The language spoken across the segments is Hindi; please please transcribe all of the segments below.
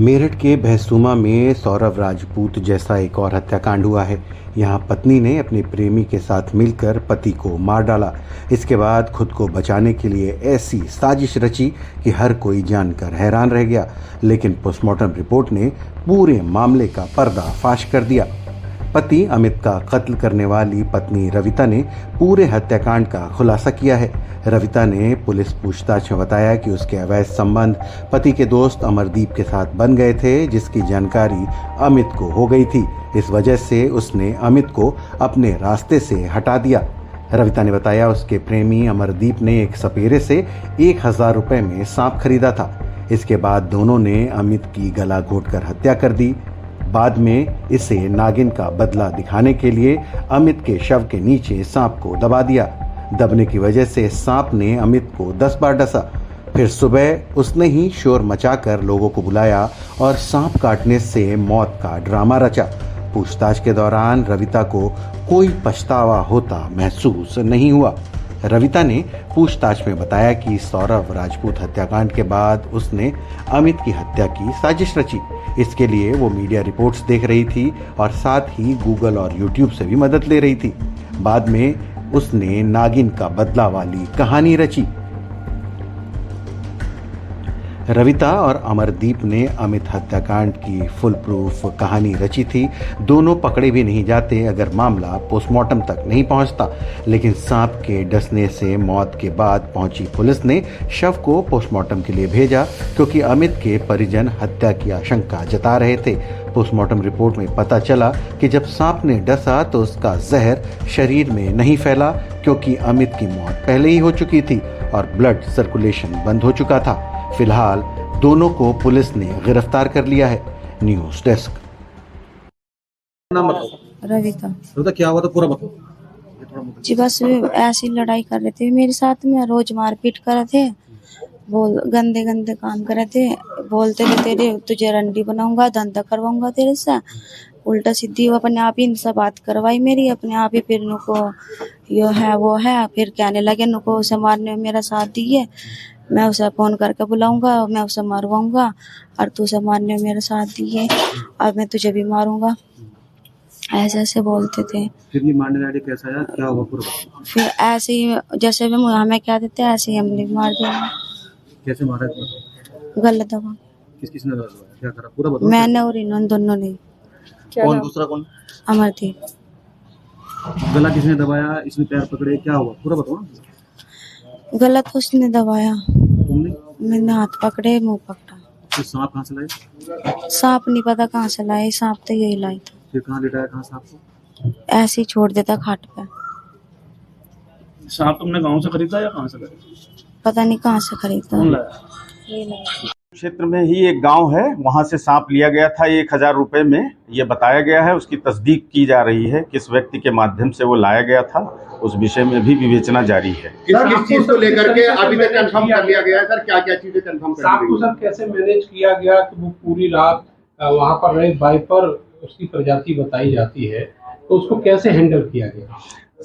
मेरठ के भैंसुमा में सौरव राजपूत जैसा एक और हत्याकांड हुआ है। यहाँ पत्नी ने अपने प्रेमी के साथ मिलकर पति को मार डाला। इसके बाद खुद को बचाने के लिए ऐसी साजिश रची कि हर कोई जानकर हैरान रह गया। लेकिन पोस्टमार्टम रिपोर्ट ने पूरे मामले का पर्दाफाश कर दिया। पति अमित का कत्ल करने वाली पत्नी रविता ने पूरे हत्याकांड का खुलासा किया है। रविता ने पुलिस पूछताछ में बताया कि उसके अवैध संबंध पति के दोस्त अमरदीप के साथ बन गए थे, जिसकी जानकारी अमित को हो गई थी। इस वजह से उसने अमित को अपने रास्ते से हटा दिया। रविता ने बताया उसके प्रेमी अमरदीप ने एक सपेरे से 1000 रुपए में सांप खरीदा था। इसके बाद दोनों ने अमित की गला घोंटकर हत्या कर दी। बाद में इसे नागिन का बदला दिखाने के लिए अमित के शव के नीचे सांप को दबा दिया। दबने की वजह से सांप ने अमित को 10 बार डसा। फिर सुबह उसने ही शोर मचाकर लोगों को बुलाया और सांप काटने से मौत का ड्रामा रचा। पूछताछ के दौरान रविता को कोई पछतावा होता महसूस नहीं हुआ। रविता ने पूछताछ में बताया कि सौरव राजपूत हत्याकांड के बाद उसने अमित की हत्या की साजिश रची। इसके लिए वो मीडिया रिपोर्ट्स देख रही थी और साथ ही गूगल और यूट्यूब से भी मदद ले रही थी। बाद में उसने नागिन का बदला वाली कहानी रची। रविता और अमरदीप ने अमित हत्याकांड की फुल प्रूफ कहानी रची थी। दोनों पकड़े भी नहीं जाते अगर मामला पोस्टमार्टम तक नहीं पहुंचता। लेकिन सांप के डसने से मौत के बाद पहुंची पुलिस ने शव को पोस्टमार्टम के लिए भेजा, क्योंकि अमित के परिजन हत्या की आशंका जता रहे थे। पोस्टमार्टम रिपोर्ट में पता चला कि जब सांप ने डसा तो उसका जहर शरीर में नहीं फैला, क्योंकि अमित की मौत पहले ही हो चुकी थी और ब्लड सर्कुलेशन बंद हो चुका था। फिलहाल दोनों को पुलिस ने गिरफ्तार कर लिया है। News desk. नाम बताओ। रविता। रविता, क्या हुआ था पूरा बताओ। जी बस ऐसी लड़ाई कर रहे थे मेरे साथ में, रोज मारपीट कर रहे थे, बोल गंदे गंदे काम कर रहे थे। बोलते थे तेरे तुझे रंडी बनाऊंगा, धंधा करवाऊंगा तेरे से। उल्टा सीधी वो अपने आप ही इनसे बात करवाई मेरी, अपने आप ही। फिर नुको यो है वो है, फिर कहने लगे नुको उसे मारने में मेरा साथ दिए, मैं उसे फोन करके बुलाऊंगा, मैं उसे मारवाऊंगा और तू उसे मारने में मेरा साथ दिए और मैं तुझे भी मारूंगा। ऐसे ऐसे बोलते थे। फिर ये मारने वाले कैसा आया, क्या हुआ पूरा बताओ। फिर ऐसे ही जैसे भी हमें क्या देते ऐसे ही हमने भी मार दिया। कैसे मारा है? गलत दबा। किसने दबाया, क्या करा पूरा बताओ। मैंने और इन्होंने दोनों ने। कौन दूसरा कौन? अमरदीप। गला किसने दबाया, इसने पैर पकड़े, क्या हुआ पूरा बताओ ना। गलत उसने दबाया, तुमने? मैंने हाथ पकड़े, मुंह पकड़ा। फिर सांप कहाँ से लाए? सांप नहीं पता कहाँ से लाए, सांप तो यही लाई था। फिर कहाँ लेटाया, कहाँ सांप को? ऐसे ही छोड़ देता खाट पे। सांप तुमने गांव से खरीदा या कहाँ से खरीदा? पता नहीं कहाँ से खरीदा। कौन लाया? यही लाया। क्षेत्र में ही एक गांव है, वहां से सांप लिया गया था 1000 रुपए में, ये बताया गया है। उसकी तस्दीक की जा रही है, किस व्यक्ति के माध्यम से वो लाया गया था, उस विषय में भी विवेचना जारी है। सर, किस चीज को लेकर के अभी तक कंफर्म कर लिया गया है सर? क्या क्या चीजें कंफर्म कर ली गई? सर कैसे मैनेज किया गया कि वो पूरी रात वहां पर रहे? वाइपर उसकी प्रजाति बताई जाती है, तो उसको कैसे हैंडल किया गया?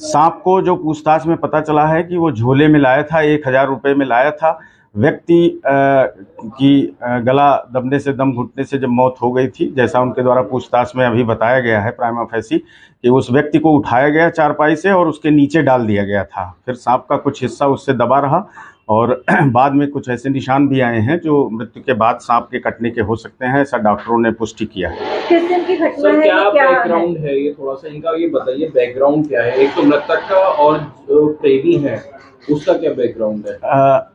सांप को जो पूछताछ में पता चला है कि वो झोले में लाया था, 1000 रुपए में लाया था। व्यक्ति की गला दबने से, दम घुटने से जब मौत हो गई थी, जैसा उनके द्वारा पूछताछ में अभी बताया गया है प्राइमा फेसी, कि उस व्यक्ति को उठाया गया चारपाई से और उसके नीचे डाल दिया गया था। फिर सांप का कुछ हिस्सा उससे दबा रहा और बाद में कुछ ऐसे निशान भी आए हैं जो मृत्यु के बाद सांप के कटने के हो सकते हैं, ऐसा डॉक्टरों ने पुष्टि किया है। किस दिन की घटना है? क्या बैकग्राउंड है ये, थोड़ा सा इनका ये बताइए, बैकग्राउंड क्या है? एक तो मृतक का और जो प्रेमी है उसका क्या बैकग्राउंड है?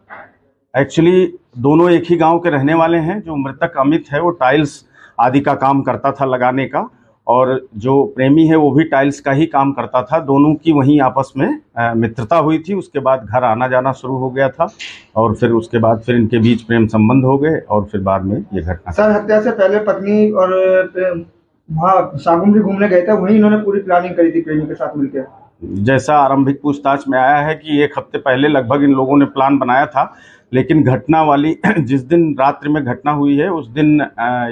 एक्चुअली दोनों एक ही गांव के रहने वाले हैं। जो मृतक अमित है वो टाइल्स आदि का काम करता था लगाने का, और जो प्रेमी है वो भी टाइल्स का ही काम करता था। दोनों की वहीं आपस में मित्रता हुई थी। उसके बाद घर आना जाना शुरू हो गया था और फिर उसके बाद फिर इनके बीच प्रेम संबंध हो गए और फिर बाद में ये घटना। सर, हत्या से पहले पत्नी और वहाँ सागुन भी घूमने गए थे, वहीं इन्होंने पूरी प्लानिंग करी थी प्रेमी के साथ मिलकर। जैसा आरंभिक पूछताछ में आया है कि 1 हफ्ते पहले लगभग इन लोगों ने प्लान बनाया था, लेकिन घटना वाली जिस दिन रात्रि में घटना हुई है उस दिन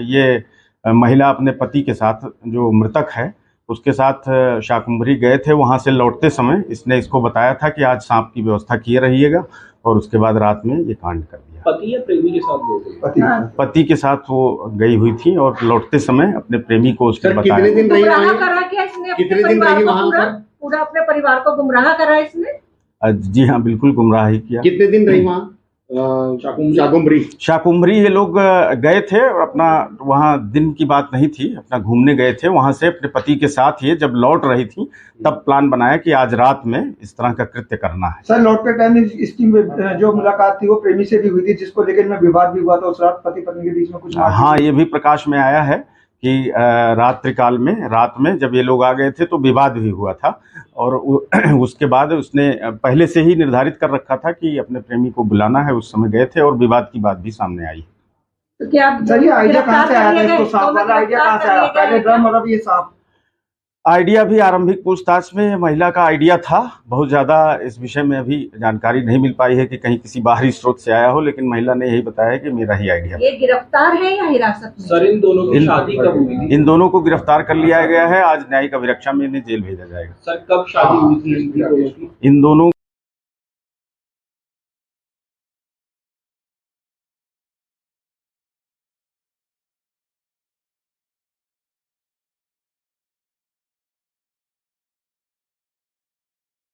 ये महिला अपने पति के साथ, जो मृतक है उसके साथ शाकंभरी गए थे। वहां से लौटते समय इसने इसको बताया था कि आज सांप की व्यवस्था किए रहिएगा, और उसके बाद रात में ये कांड कर दिया। पति या प्रेमी के साथ गए थे? पति पति के साथ वो गई हुई थी और लौटते समय अपने प्रेमी को उसने सर कितने बताया। दिन रही गुमराह वहीं? करा क्या इसने अपने कितने दिन परिवार रही को वहाँ पूरा पर? पूरा अपने परिवार को गुमराह करा इसने? जी हाँ, बिल्कुल गुमराह ही किया। कितने दिन रही वहाँ शाकुंभरी? शाकुंभरी ये लोग गए थे और अपना वहाँ दिन की बात नहीं थी, अपना घूमने गए थे। वहाँ से अपने पति के साथ ये जब लौट रही थी तब प्लान बनाया कि आज रात में इस तरह का कृत्य करना है। सर लौटते टाइम इसकी जो मुलाकात थी वो प्रेमी से भी हुई थी, जिसको लेकर इनमें विवाद भी हुआ था उस रात पति पत्नी के बीच में कुछ हाँ, ये भी प्रकाश में आया है कि रात्रि काल में रात में जब ये लोग आ गए थे तो विवाद भी हुआ था और उसके बाद उसने पहले से ही निर्धारित कर रखा था कि अपने प्रेमी को बुलाना है। उस समय गए थे और विवाद की बात भी सामने आई। तो क्या सर ये आइडिया कहाँ से आया था, इसको सांप दोनों वाला आइडिया कहाँ से आया? गिरफ्तार कर पहले लिए ड्रम मतलब ये सांप? आइडिया भी आरंभिक पूछताछ में महिला का आइडिया था। बहुत ज़्यादा इस विषय में अभी जानकारी नहीं मिल पाई है कि कहीं किसी बाहरी स्रोत से आया हो, लेकिन महिला ने यही बताया कि मेरा ही आइडिया। ये गिरफ्तार है या हिरासत में? सर इन दोनों की शादी कब हुई थी? इन दोनों को गिरफ्तार कर लिया गया है। आज न्यायिक अभिरक्षा में इन्हें जेल भेजा जाएगा। सर कब शादी हुई थी इन दोनों की? इन दोनों